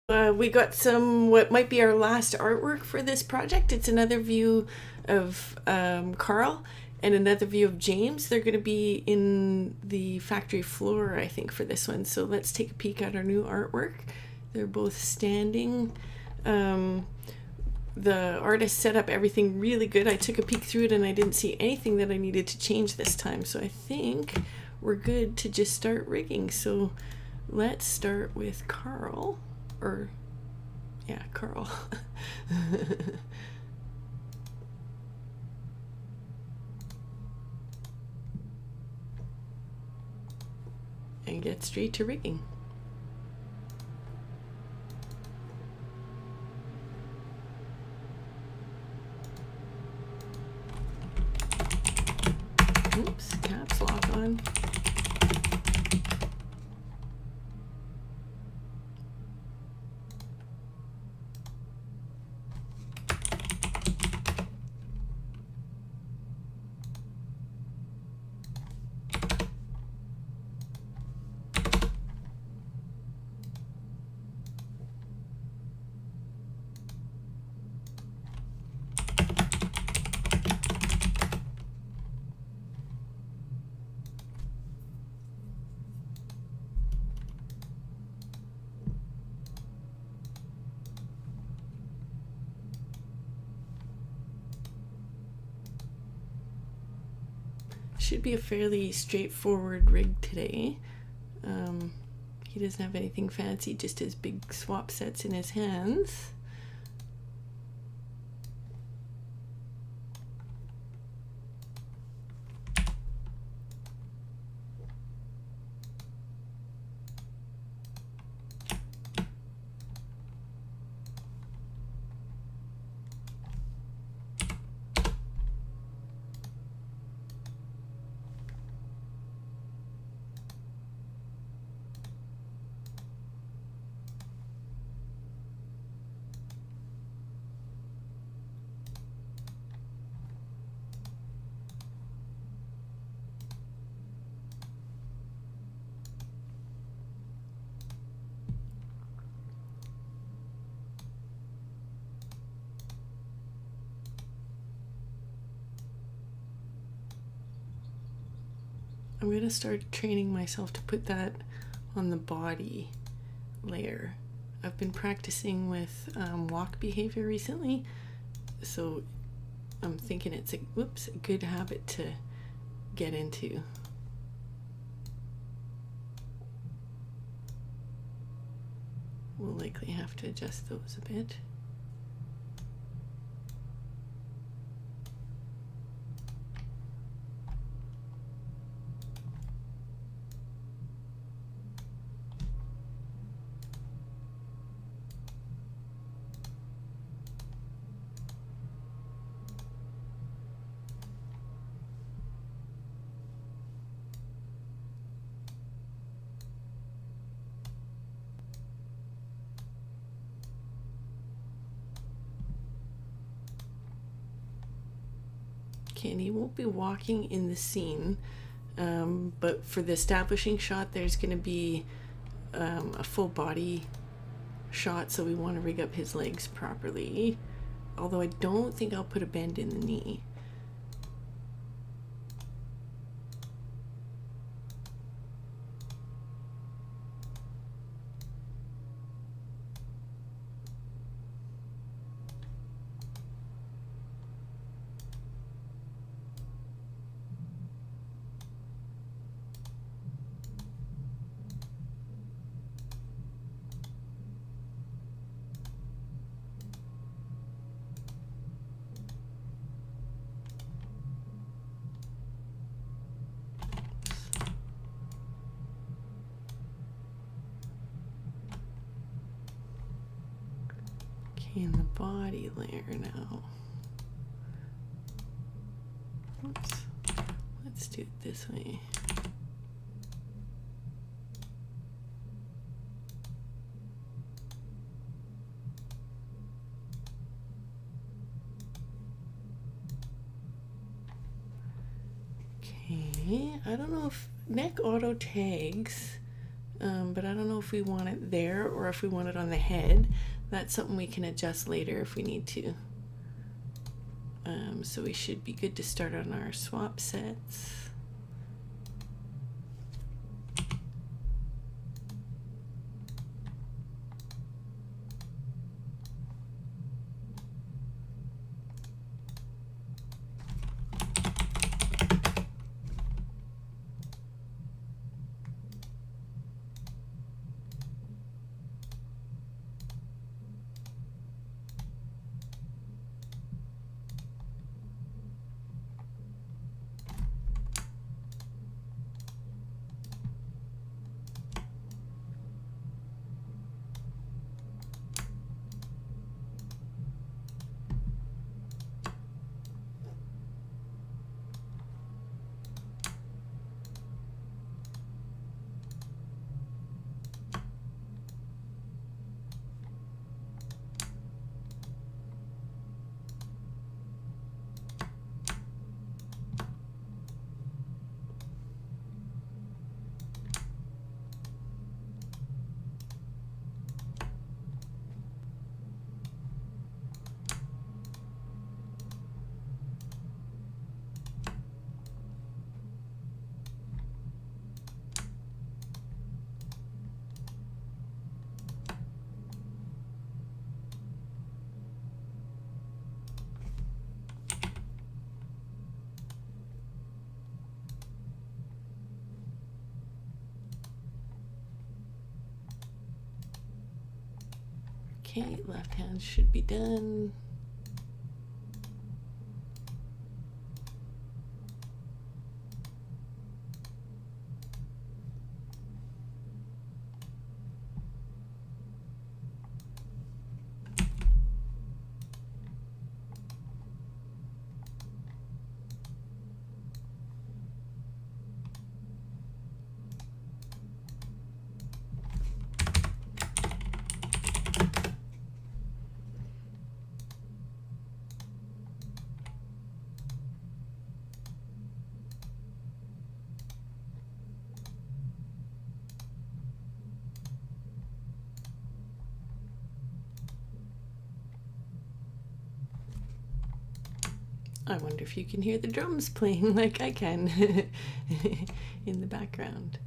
We got some what might be our last artwork for this project. It's another view of Karl and another view of James. They're going to be in the factory floor, I think, for this one. So let's take a peek at our new artwork. They're both standing. The artist set up everything really good. I took a peek through it and I didn't see anything that I needed to change this time. So I think we're good to just start rigging. So let's start with Karl. Or, yeah, Karl. And get straight to rigging. Oops, caps lock on. Should be a fairly straightforward rig today. He doesn't have anything fancy, just his big swap sets in his hands. I'm going to start training myself to put that on the body layer. I've been practicing with walk behavior recently, so I'm thinking it's a good habit to get into. We'll likely have to adjust those a bit. And he won't be walking in the scene, but for the establishing shot there's going to be a full body shot, so we want to rig up his legs properly, although I don't think I'll put a bend in the knee. In the body layer now. Oops. Let's do it this way. Okay, I don't know if neck auto tags but I don't know if we want it there or if we want it on the head. That's something we can adjust later if we need to. So we should be good to start on our swap sets. Okay, left hand should be done. I wonder if you can hear the drums playing like I can in the background.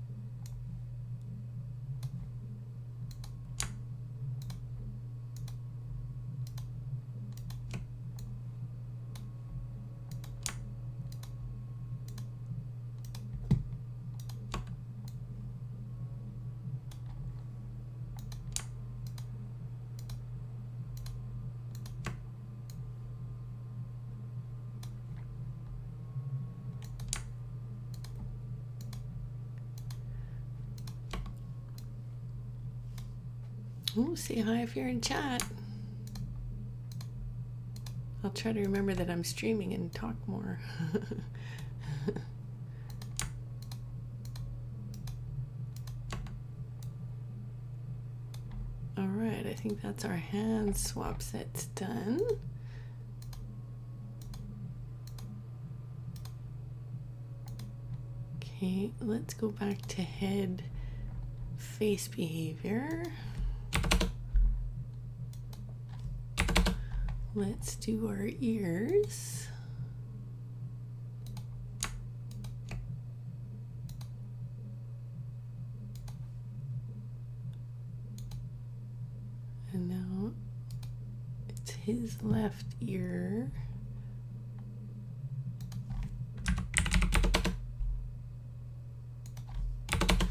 Oh, say hi if you're in chat. I'll try to remember that I'm streaming and talk more. All right, I think that's our hand swap sets done. Okay, let's go back to head face behavior. Let's do our ears. And now it's his left ear. And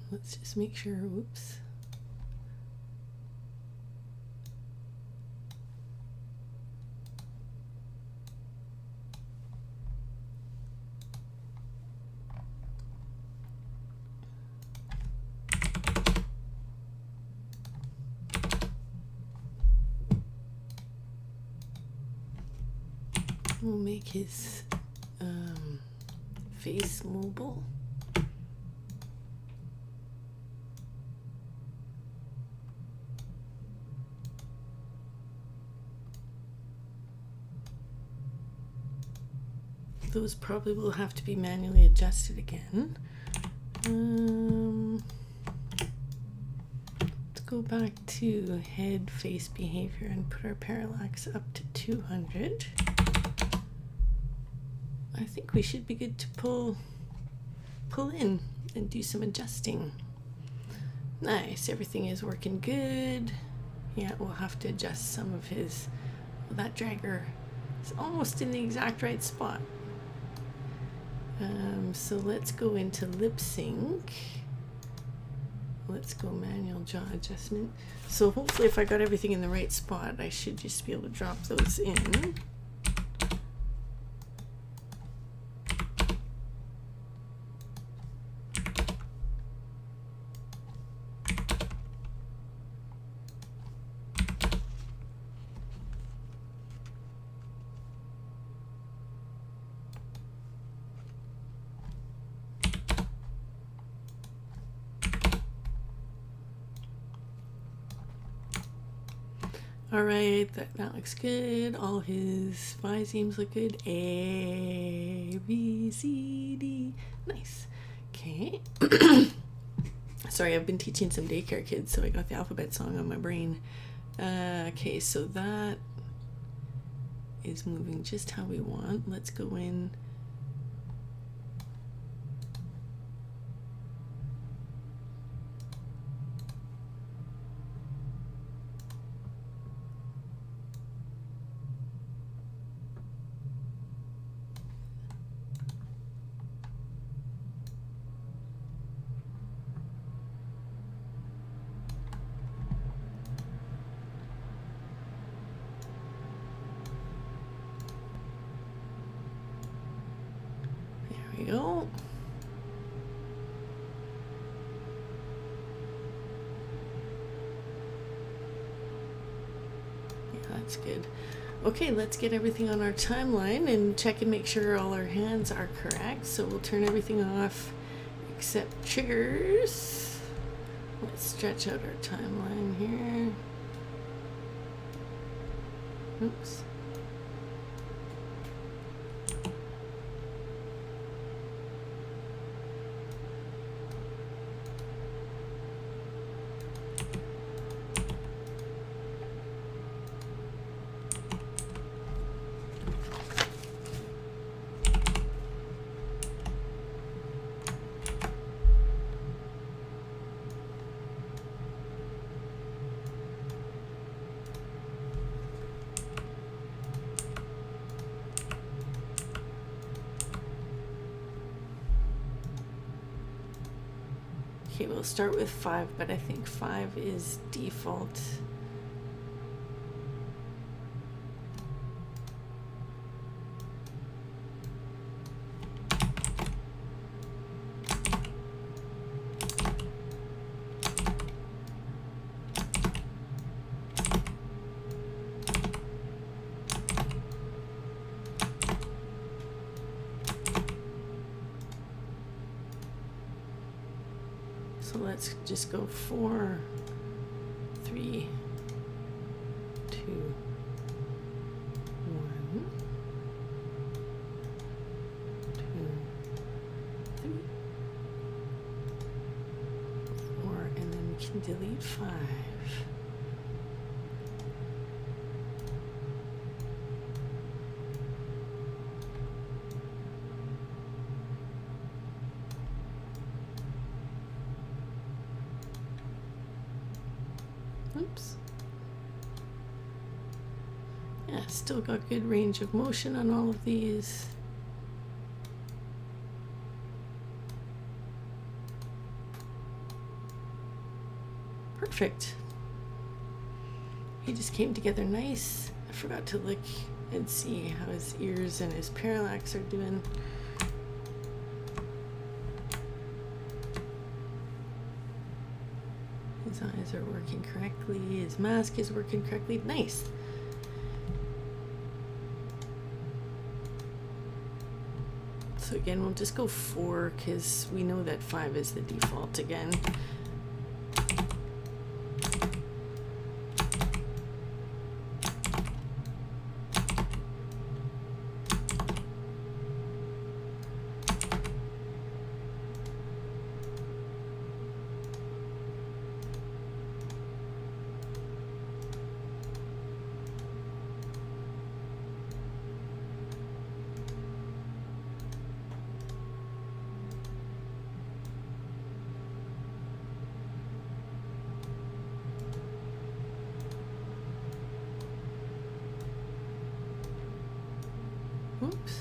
let's just make sure, whoops. We'll make his face mobile. Those probably will have to be manually adjusted again. back to head face behavior and put our parallax up to 200. I think we should be good to pull in and do some adjusting. Nice, everything is working good. Yeah, we'll have to adjust some of his, that dragger is almost in the exact right spot. So let's go into lip sync. Let's go manual jaw adjustment. So hopefully if I got everything in the right spot, I should just be able to drop those in. All right, that looks good. All his physemes look good. A, B, C, D. Nice. Okay. Sorry, I've been teaching some daycare kids, so I got the alphabet song on my brain. Okay, so that is moving just how we want. Let's go in. There we go. Yeah, that's good. Okay, let's get everything on our timeline and check and make sure all our hands are correct. So we'll turn everything off except triggers. Let's stretch out our timeline here. Oops. Okay, we'll start with 5, but I think 5 is default. So let's just go 4, 3, 2, 1, 2, 3, 4, and then we can delete 5. Oops. Yeah, still got good range of motion on all of these. Perfect. He just came together nice. I forgot to look and see how his ears and his parallax are doing. His eyes are working correctly. His mask is working correctly. Nice. So again, we'll just go 4 because we know that 5 is the default again. Oops.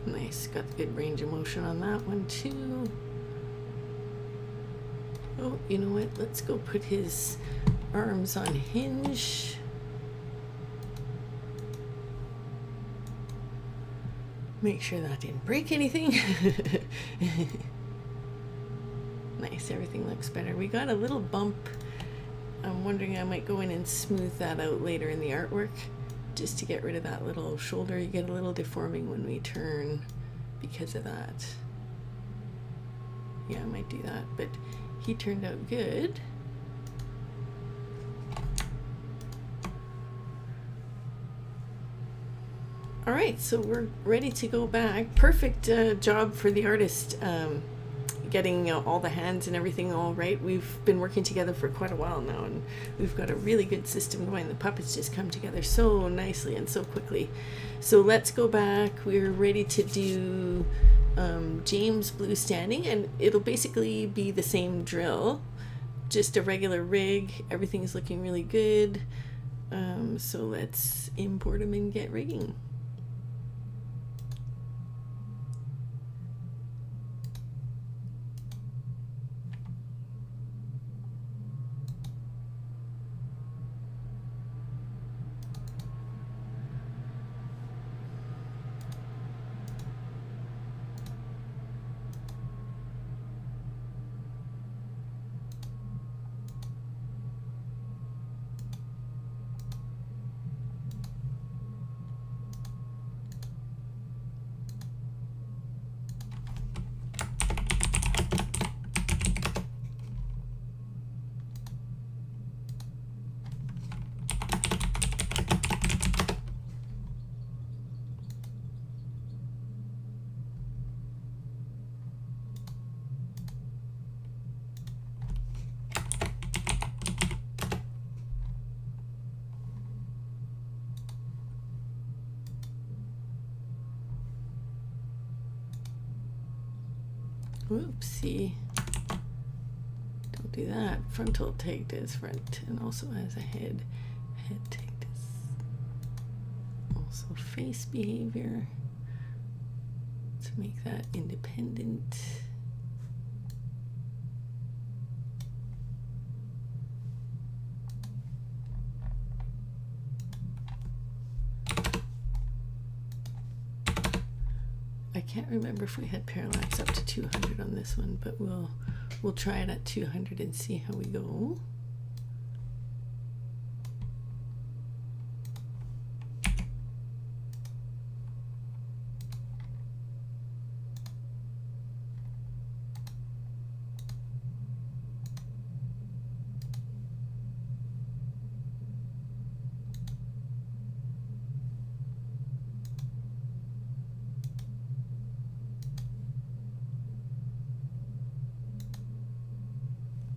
Nice, got the good range of motion on that one too. Oh, you know what? Let's go put his arms on hinge. Make sure that didn't break anything. Nice, everything looks better. We got a little bump. I'm wondering I might go in and smooth that out later in the artwork, just to get rid of that little shoulder. You get a little deforming when we turn because of that. Yeah, I might do that, but he turned out good. All right, so we're ready to go back. Perfect job for the artist, getting all the hands and everything all right. We've been working together for quite a while now, and we've got a really good system going. The puppets just come together so nicely and so quickly. So let's go back. We're ready to do James Blue standing, and it'll basically be the same drill, just a regular rig. Everything's looking really good. So let's import them and get rigging. Oopsie. Don't do that. Frontal tagged as front and also as a head. Head tagged as also face behavior. Let's make that independent. I can't remember if we had parallax up to 200 on this one, but we'll try it at 200 and see how we go.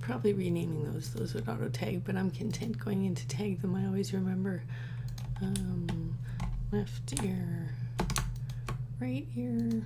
Probably renaming those would auto tag, but I'm content going in to tag them. I always remember left ear, right ear.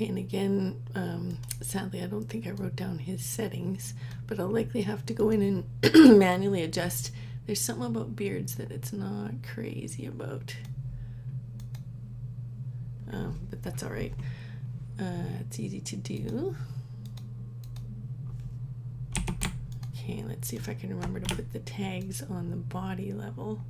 Okay, and again, sadly, I don't think I wrote down his settings, but I'll likely have to go in and manually adjust. There's something about beards that it's not crazy about, but that's all right. It's easy to do. Okay, let's see if I can remember to put the tags on the body level.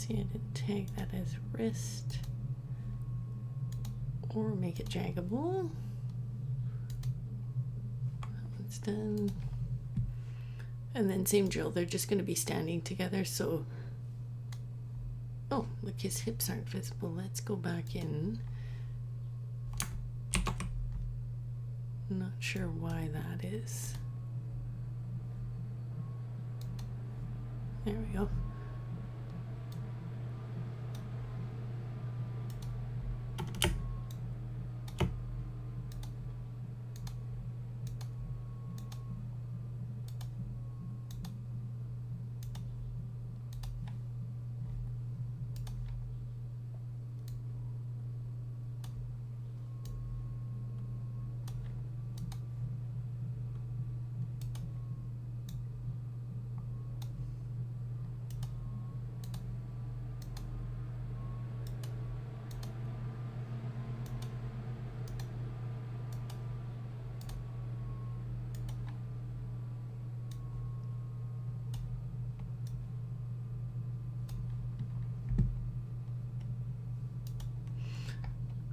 see, I didn't tag that as wrist. Or make it draggable. That one's done. And then same drill, they're just going to be standing together, so... Oh, look, his hips aren't visible. Let's go back in. Not sure why that is. There we go.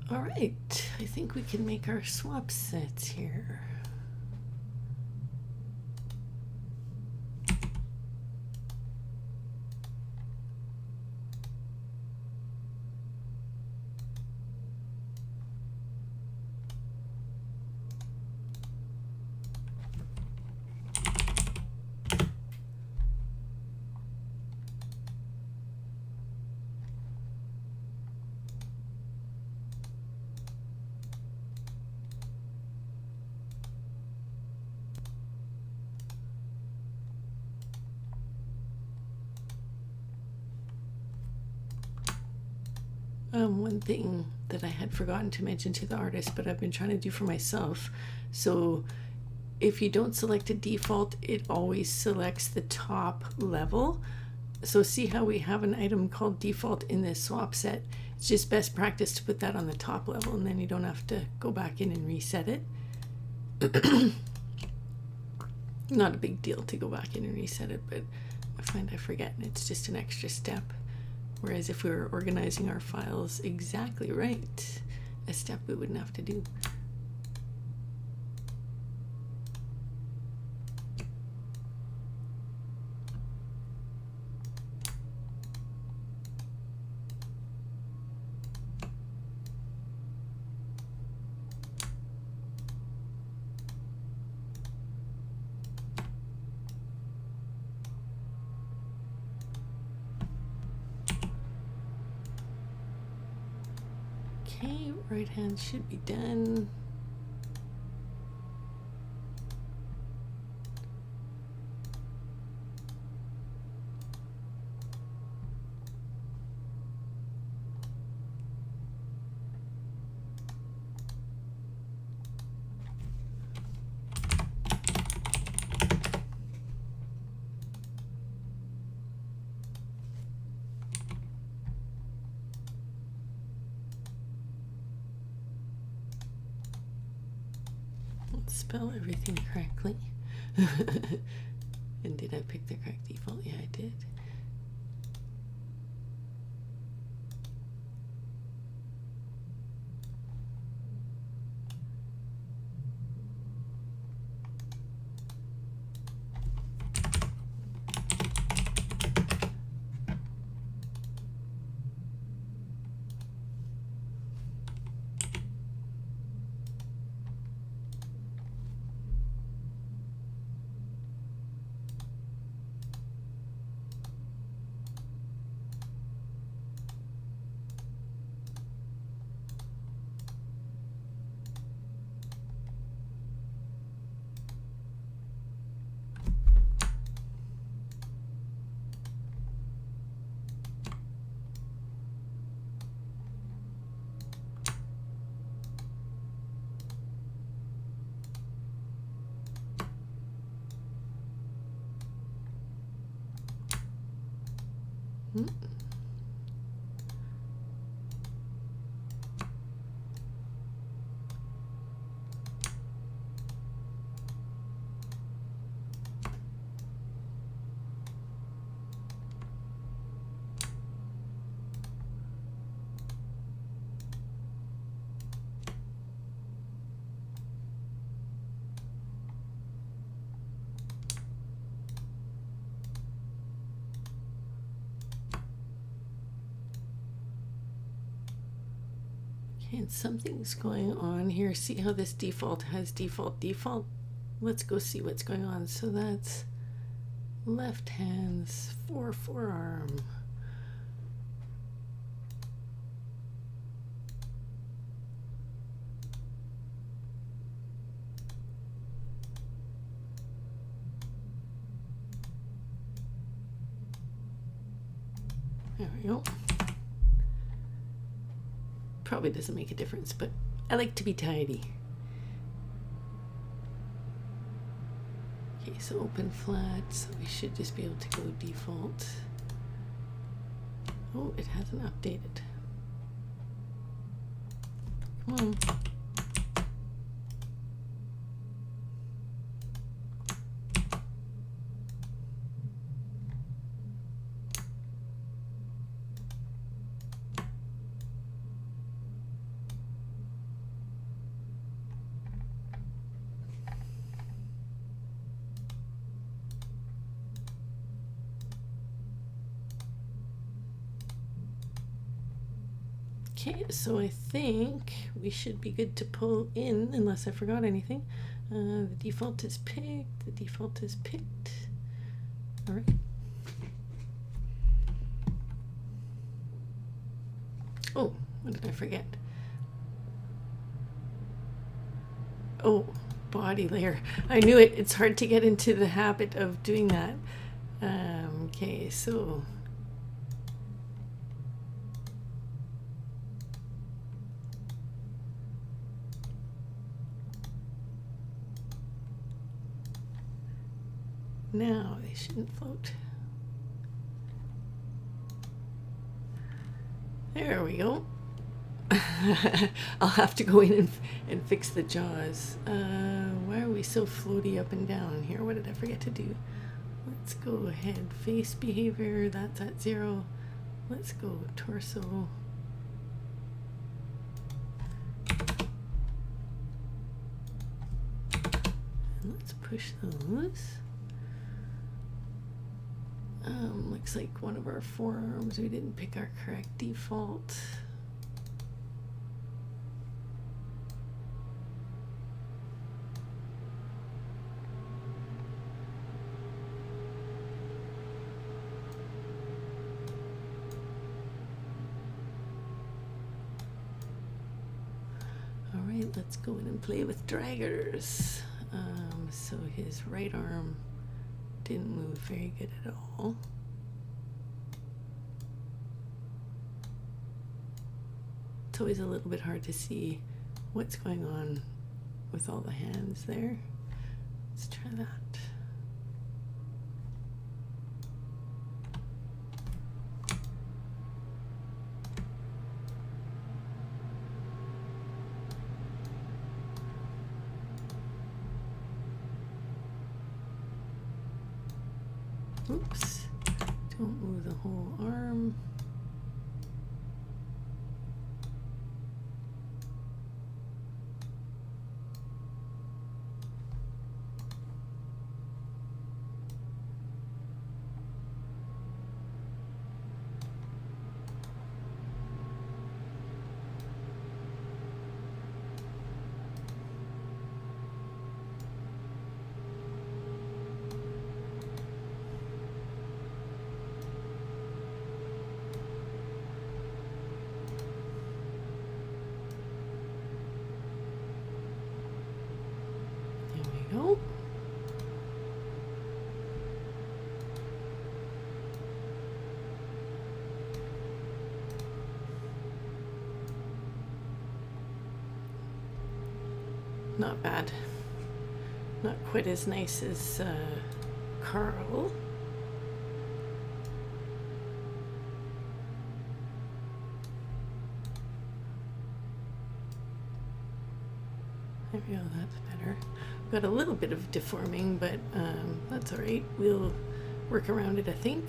All right, I think we can make our swap sets here. One thing that I had forgotten to mention to the artist, but I've been trying to do for myself. So if you don't select a default, it always selects the top level. So see how we have an item called default in this swap set. It's just best practice to put that on the top level, and then you don't have to go back in and reset it. Not a big deal to go back in and reset it, but I find I forget, and it's just an extra step. Whereas if we were organizing our files exactly right, a step we wouldn't have to do. Okay, right hand should be done. Spell everything correctly. And did I pick the correct default? Yeah, I did. Okay, and something's going on here. See how this default has default? Let's go see what's going on. So that's left hands, forearm. There we go. Probably doesn't make a difference, but I like to be tidy. Okay, so open flat, so we should just be able to go default. Oh, it hasn't updated. Come on. Okay, so I think we should be good to pull in, unless I forgot anything. The default is picked. The default is picked. All right. Oh, what did I forget? Oh, body layer. I knew it. It's hard to get into the habit of doing that. Okay, so now they shouldn't float. There we go. I'll have to go in and fix the jaws. Why are we so floaty up and down here? What did I forget to do? Let's go ahead. Face behavior, that's at 0. Let's go torso. And let's push those. Looks like one of our forearms, we didn't pick our correct default. All right, let's go in and play with draggers. So his right arm didn't move very good at all. It's always a little bit hard to see what's going on with all the hands there. Let's try that. Oops, don't move the whole arm. Nope. Not bad. Not quite as nice as Karl. There we go, that's better. Got a little bit of deforming, but that's all right. We'll work around it, I think.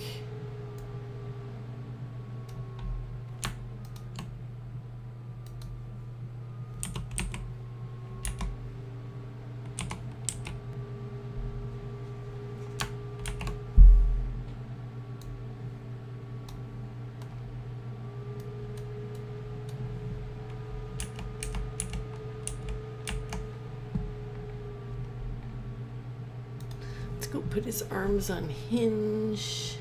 go put his arms on hinge.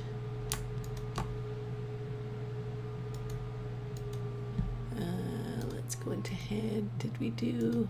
Let's go into head. Did we do?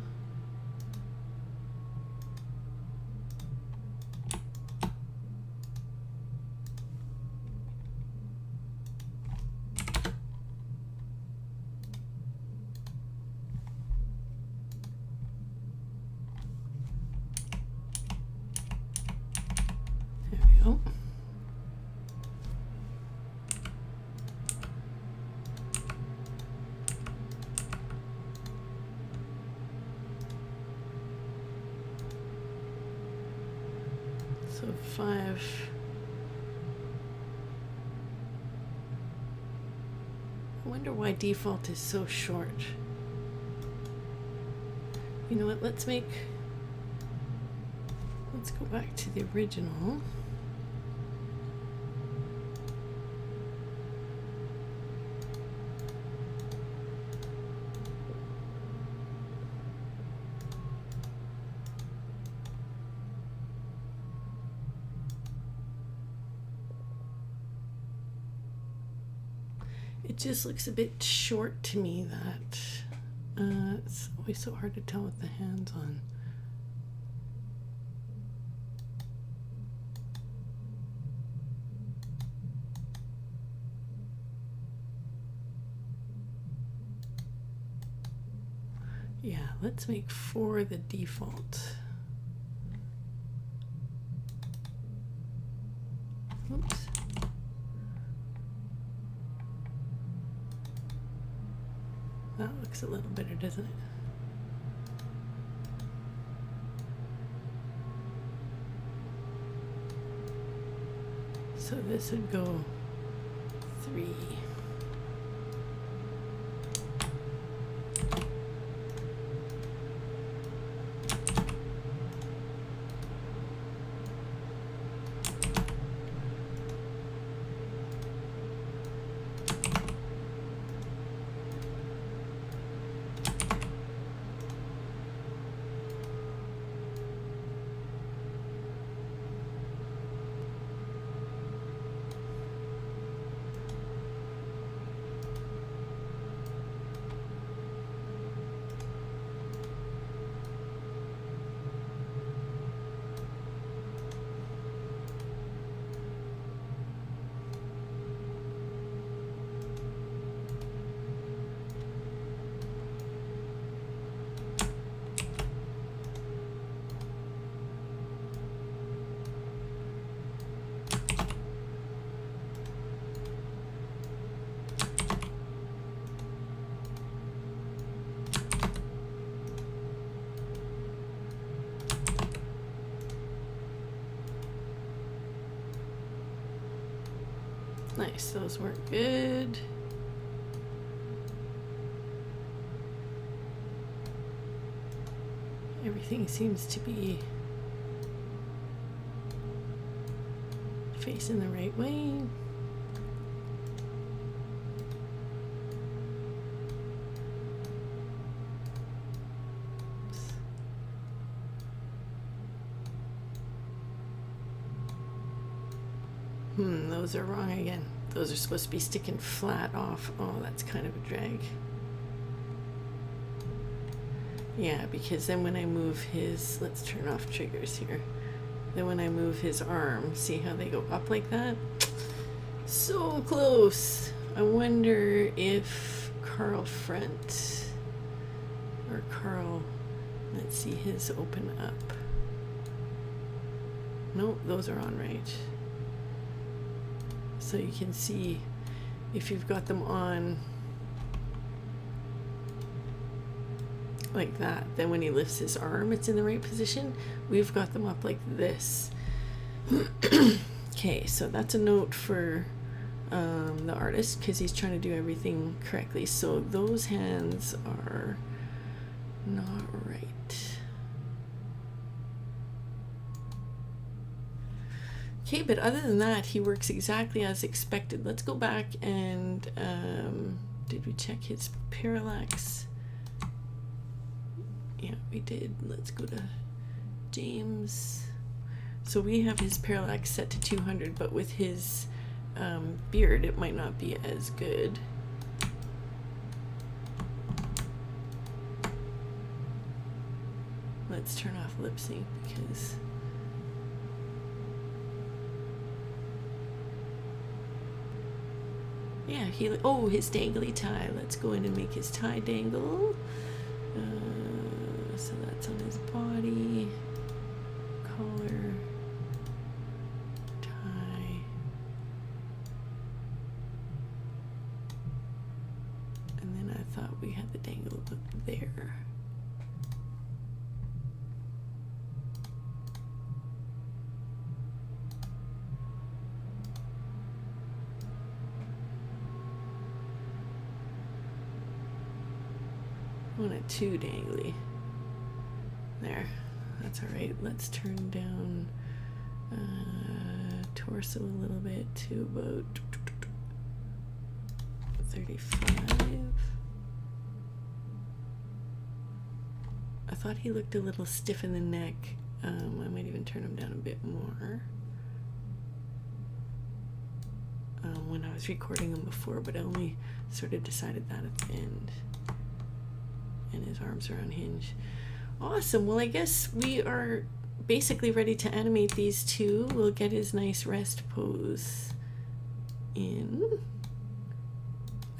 So 5. I wonder why default is so short. You know what, let's go back to the original. It just looks a bit short to me, that it's always so hard to tell with the hands on. Yeah, let's make 4 the default. Oops. That looks a little better, doesn't it? So this would go 3. Nice, those work good. Everything seems to be facing the right way. Those are wrong again. Those are supposed to be sticking flat off. Oh, that's kind of a drag. Yeah, because then when I move his, let's turn off triggers here. Then when I move his arm, see how they go up like that? So close. I wonder if Karl front or Karl, let's see his open up. Nope, those are on right. So you can see if you've got them on like that, then when he lifts his arm, it's in the right position. We've got them up like this. Okay, so that's a note for the artist, because he's trying to do everything correctly. So those hands are not right. Okay, but other than that, he works exactly as expected. Let's go back and did we check his parallax? Yeah, we did. Let's go to James. So we have his parallax set to 200, but with his beard, it might not be as good. Let's turn off lip sync because yeah, his dangly tie. Let's go in and make his tie dangle. So that's on his body, collar, tie, and then I thought we had the dangle up there. I want it too dangly. There, that's all right. Let's turn down torso a little bit to about 35. I thought he looked a little stiff in the neck. I might even turn him down a bit more. When I was recording him before, but I only sort of decided that at the end. And his arms are unhinged. Awesome. Well, I guess we are basically ready to animate these two. We'll get his nice rest pose in.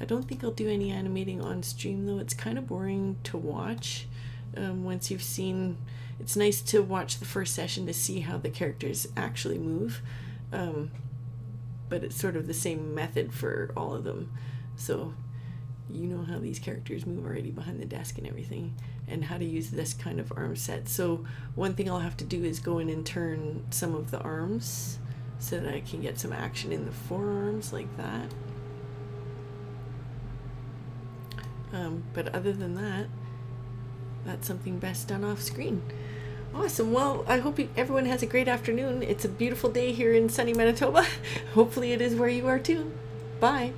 I don't think I'll do any animating on stream, though. It's kind of boring to watch once you've seen. It's nice to watch the first session to see how the characters actually move. But it's sort of the same method for all of them. So you know how these characters move already behind the desk and everything, and how to use this kind of arm set. So one thing I'll have to do is go in and turn some of the arms so that I can get some action in the forearms like that. But other than that, that's something best done off screen. Awesome. Well, I hope everyone has a great afternoon. It's a beautiful day here in sunny Manitoba. Hopefully it is where you are too. Bye.